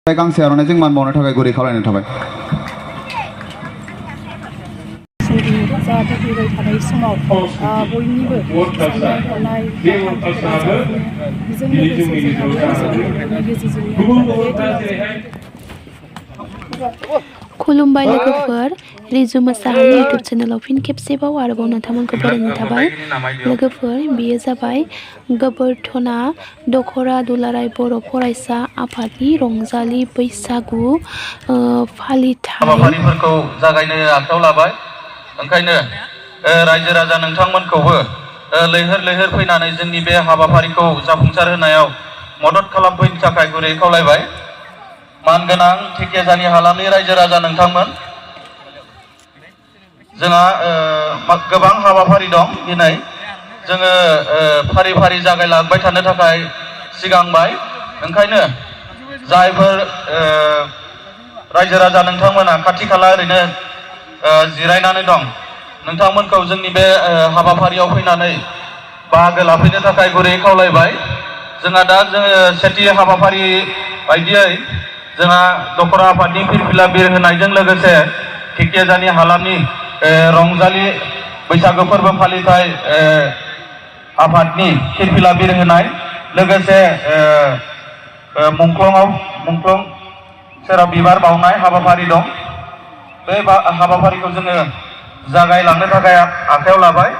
गांसे आर'नाइजों मान बावनो थाखाय गुरै खावलायनाय थाबाय। जाहाथे फैबाय थानाय समाव बयनिबो साननाय हनाय थांखिफोरा जाफुङो बेजों लोगोसे जोंहा बे मोसानायनि गेजेरजोंनो बे दिनाव खुलुमबाय लोगोफोर रिजु मोसाहारि इउटुब चेनेलाव फिन खेबसेबाव आरोबाव नोंथांमोनखौ बरायनाय थाबाय। लोगोफोर बेयो जाबाय गोबोरथना दखरा दुलाराय बर' फरायसा आफादनि रंजालि बैसागु फालिथाय हाबाफारिफोरखौ जागायनो आखायाव लाबाय। ओंखायनो रायजो राजा नोंथांमोनखौबो लैहोर लैहोर फैनानै जोंनि बे हाबाफारिखौ जाफुंसार होनायाव मदद खालामफैनो थाखाय गुरै खावलायबाय। मानगोनां ठेकियाजानि हालामनि रायजो राजा नोंथांमोन, जोंहा गोबां हाबाफारि दं। दिनै जोङो फारि फारि जागायलांबाय थानो थाखाय सिगांबाय। ओंखायनो जायफोर रायजो राजा नोंथांमोना खाथि खाला ओरैनो जिरायनानै दं, नोंथांमोनखौ जोंनि बे हाबाफारियाव फैनानै बाहागो लाफैनो थाखाय गुरै खावलायबाय। जोंहा दा सेथि हाबाफारि बायदियै जोंहा दखरा आफादनि फिरफिला बिर होनायजों लोगोसे ठेकियाजानि हालामनि रंजालि बैसागु फोरबो फालिथाय आफादनि फिरफिला बिर होनाय लोगोसे मुंख्लं सेराव बिबार बावनाय हाबाफारि दं। बे हाबाफारिखौ जोङो जागायलांनो थाखाय आखायाव लाबाय।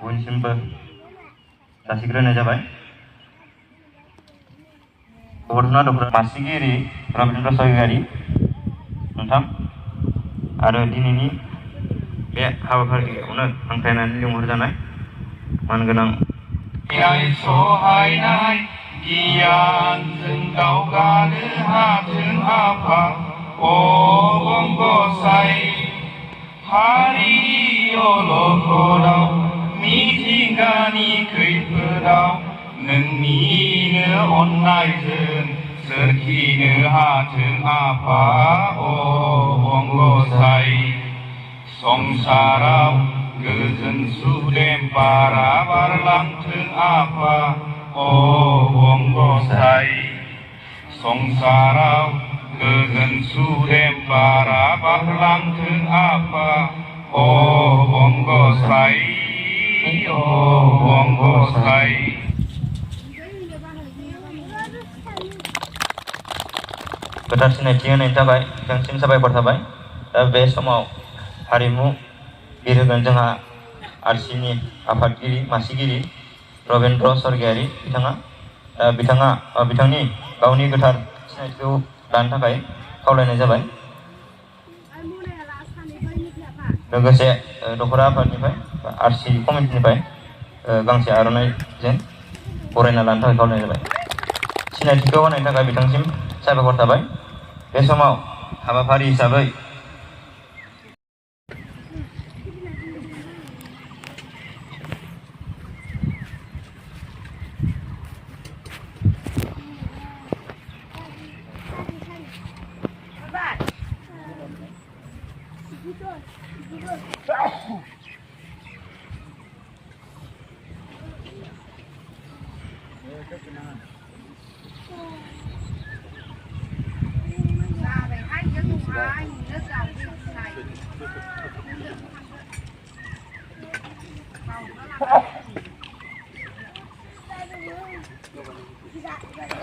बयनिसिमबो जासिग्रोनाय जाबाय। गोबोरथना दखरा मासिगिरि रबिन्द्र स्वरगयारि नोंथां आरो दिनैनि बे हाबाफारियावनो हांख्रायनानै लिंहरजानाय मानगोनां सहायनाय गियानजों दावगानो हाथों आफा अबं गसाइ हारि अलखदाव मिथिंगानि खैफोदाव नोंनिनो अननायजों सोरखिनो हाथों आफा अबं गसाइ संसाराव गोजोन सुदेम बारा बारलांथों आफा अबं गसाइ संसाराव गोजोन सुदेम बारा बारलांथों आफा अबं गसाइ अबं गसाइ। गोथार सिनायथि होनायनि थाखाय नोंथांसिम साबायखर थाबाय। दा बे समाव हारिमु बिर होगोन जोंहा आरसिनि आफादगिरि मासिगिरि रबिन्द्र स्वरगयारि बिथांनि गावनि गोथार सिनायथिखौ लानो थाखाय खावलायनाय जाबाय। लोगोसे दखरा आफादनिफ्राय आरसि कमिटिनिफ्राय गांसे आर'नाइजों बरायना लानो थाखाय खावलायनाय जाबाय। सिनायथिखौ होनायनि थाखाय बिथांसिम साबायखर थाबाय। बे समाव हाबाफारि हिसाबै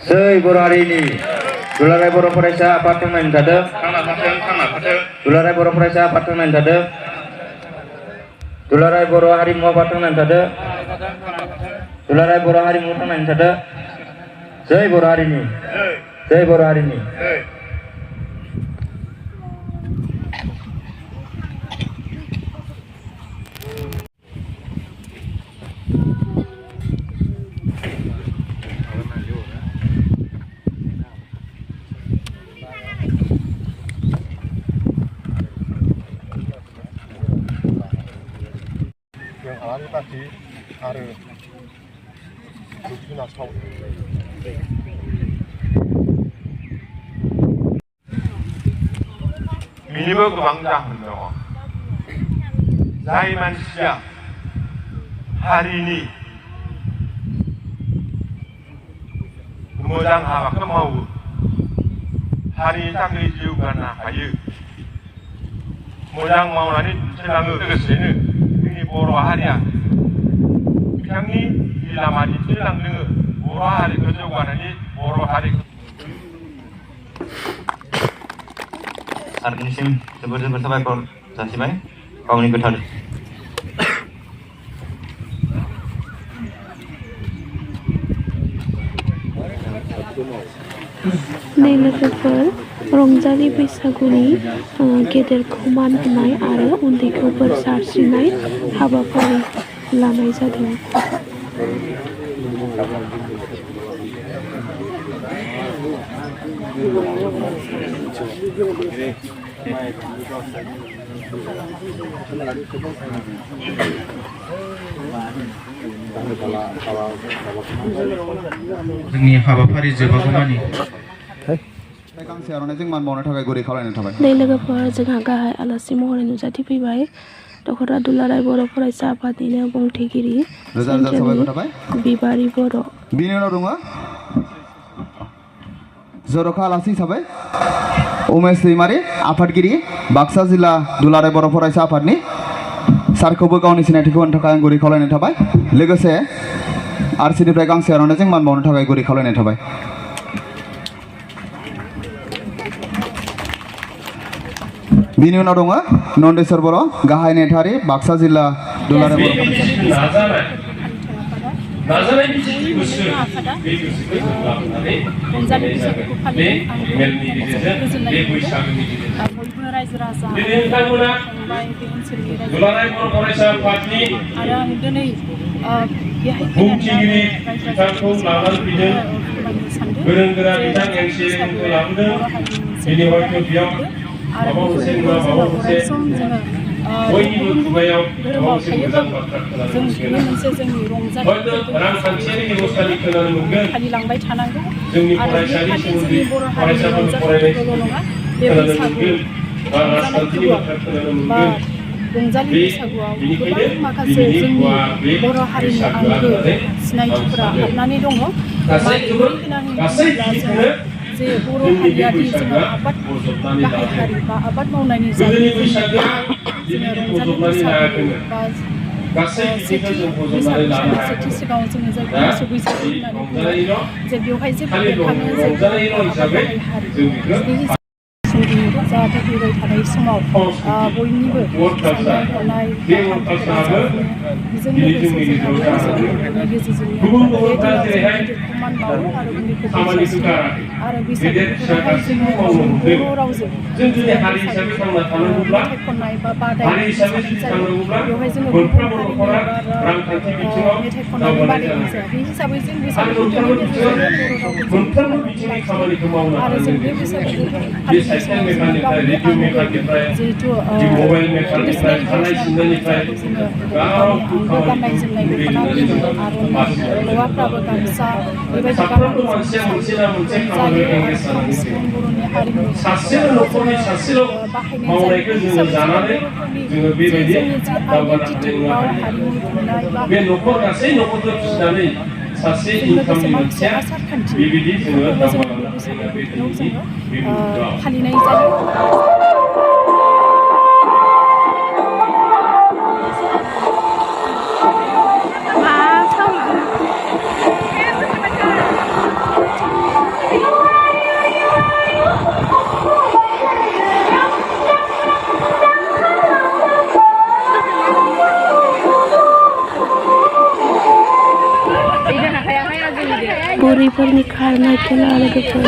जै बर' हारिनि दुलाराय बर' फरायसा आफाद थांनानै थादों। दुलाराय बर' फरायसा आफाद थांनानै थादों। दुलाराय बर' हारिमु आफाद थांनानै थादों। दुलाराय बर' हारिमु थांनानै थादों। जै बर' हारिनि जै बर' हारिनि। आलारि बाथि आरो धुप धुना साव बेनिबो गोबां जाहोन दङ। जाय मानसिया हारिनि मोजां हाबाखौ मावो हारिनि थाखाय जिउ गारनो हायो मोजां मावनानै दिन्थिलाङो लोगोसेनो जोंनि बर' हारिया बिथांनि लामा दिन्थिलांनो बर' हारिखौ जौगानायनि बर' हारिखौ सारनिसिम जोबोर जोबोर साबायखर जासिबाय गावनि गोथार नै लोगोफोर रंजालि बैसागुनि गेदेरखौ मान होनाय आरो उन्दैखौ बोर सारस्रिनाय हाबाफारि लानाय जादों। जोंनि हाबाफारि जोबागौमानि गांसे आर'नाइजों मान बावनो थाखाय गुरै खावलायनाय थाबाय। नै लोगोफोर जोंहा गाहाय आलासि महरै नुजाथिफैबाय दख'रा दुलाराय बर' फरायसा आफादनिनो बुंथिगिरि रोजा रोजा साबायखर थाबाय। बिबारि बर'। बिनि उनाव दङ जर'खा आलासि हिसाबै उमेश दैमारि आफादगिरि बाक्सा जिल्ला दुलाराय बर' फरायसा आफादनि सारखौबो गावनि सिनायथिखौ होनो थाखाय आं गुरै खावलायनाय थाबाय। लोगोसे आरसिनिफ्राय गांसे आर'नाइजों मान बावनो थाखाय गुरै खावलायनाय थाबाय। बिनि उनाव दङ नन्देस्वर बर' गाहाय नेथारि बाक्सा जिल्ला दुलाराय बर' नाजानायनि गोसो बे गोसोखौ जों लाबोनानै रंजालि बैसागुखौ फालिदों आं मेलनि गेजेरजों बे बैसागुनि गेजेरजों बयबो रायजो राजा दिनै नोंथांमोना फंबाय बे ओनसोलनि दुलाराय बर' फरायसा आफादनि आरो आं दिनै बेहाय बुंथिगिरि बिथांखौ लानानै फैदों गोरों गोरा बिथां एमसि जोंखौ लाबोदों दिनै हयथ' बेयाव माबा मोनसे नङा माबा मोनसे बयनिबो खुगायाव माबा मोनसे मोजां बाथ्रा खोनानो मोनगोन रांखान्थियारि बेबस्थानि खोनानो मोनगोन फालिलांबाय थानांगौ जोंनि फरायसानि सोमोन्दै फरायसाफोर फरायनायखौल' नङा खोनानो मोनगोन बा राजखान्थिनि बाथ्रा खोनानो मोनगोन रंजालि बैसागुआव गोबां माखासे जोंनि बर' हारिनि आंगो सिनायथिफोरा हाबनानै दङ जे बर' हारियारि जोङो आबाद गाहाय हारि बा आबाद मावनायनि जायो जोङो रंजालि बैसागु बा सेथि सिगाङाव जोङो जायखौ मोसौ बैसागु होननानै बुङो जे बेवहाय जेबो बेरखाङो जे गाहाय हारि जाहाथे फैबाय थानाय समाव बयनिबो साननाय हनाय बेजों लोगोसे जोंहा बैसागुनि गेजेरजों बे दिनाव जों गिदिरखौ मान बावो आरो उन्दैखौ बोर सारस्रियो आरो बैसागुफोरावहाय जोङो बर' रावजों मेथाइ खननाय बा बादायनाय जायो बेवहाय जोङो गुबुन हारिनि बा मेथाइ खननायनि बादायनाय जाया बे हिसाबै जों बैसागु बोथोरनि गेजेरजों बर' रावखौ आरो जों बे बैसागु बोथोर जिहेतु ट्रेडिसनेल जोङो गाननाय जोमनाय दख'ना आर'नाइ हौवाफ्राबो गामसा बेबायदि गाननानै जायो सिफुं बर'नि हारिमु बाहायनाय जायो जोंनि जि आइडेन्टिटि राव हारिमु थुनलाइ बा सासे लोगोसे माखासे आसार खान्थि बेफोरखौबो जोङो बे बैसागु बोथोराव जोङो फालिनाय जायो बुरैफोरनि खारनाय खेला लोगोफोर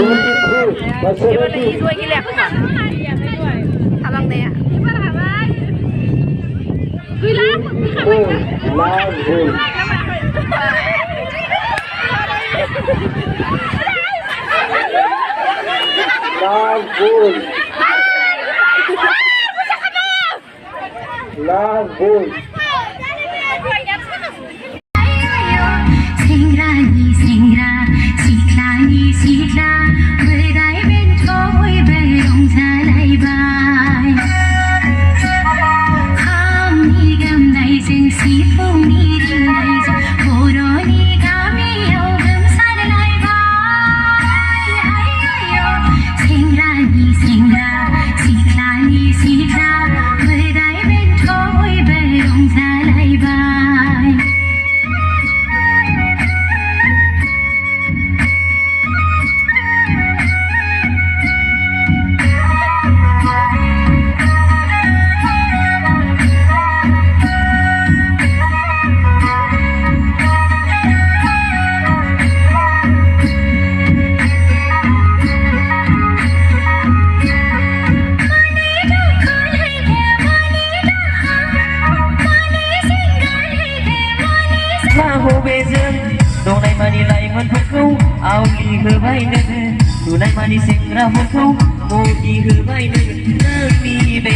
सिख्ला बोराय बेन्थ' बयबो रंजालायबाय खामनि गामनायजों सिफुंनि रिंनाय बेजों दंनाय मानि लाइमोनफोरखौ आवलि होबायनो नुनाय मानि सेंग्राफोरखौ मुहि होबायनो नोंनि बे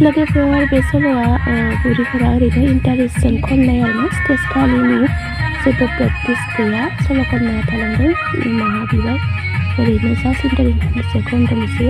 लोगोफोर बे सल'आ बुरिफोरा ओरैनो इन्टारेस्टजों खननाय आरोना स्टेज खालिनि जेबो प्रेक्टिस गैया सल' खननाया थालांदों निमाहा बिबाय ओरैनो जास्ट इन्टारेस्ट खनदोंसो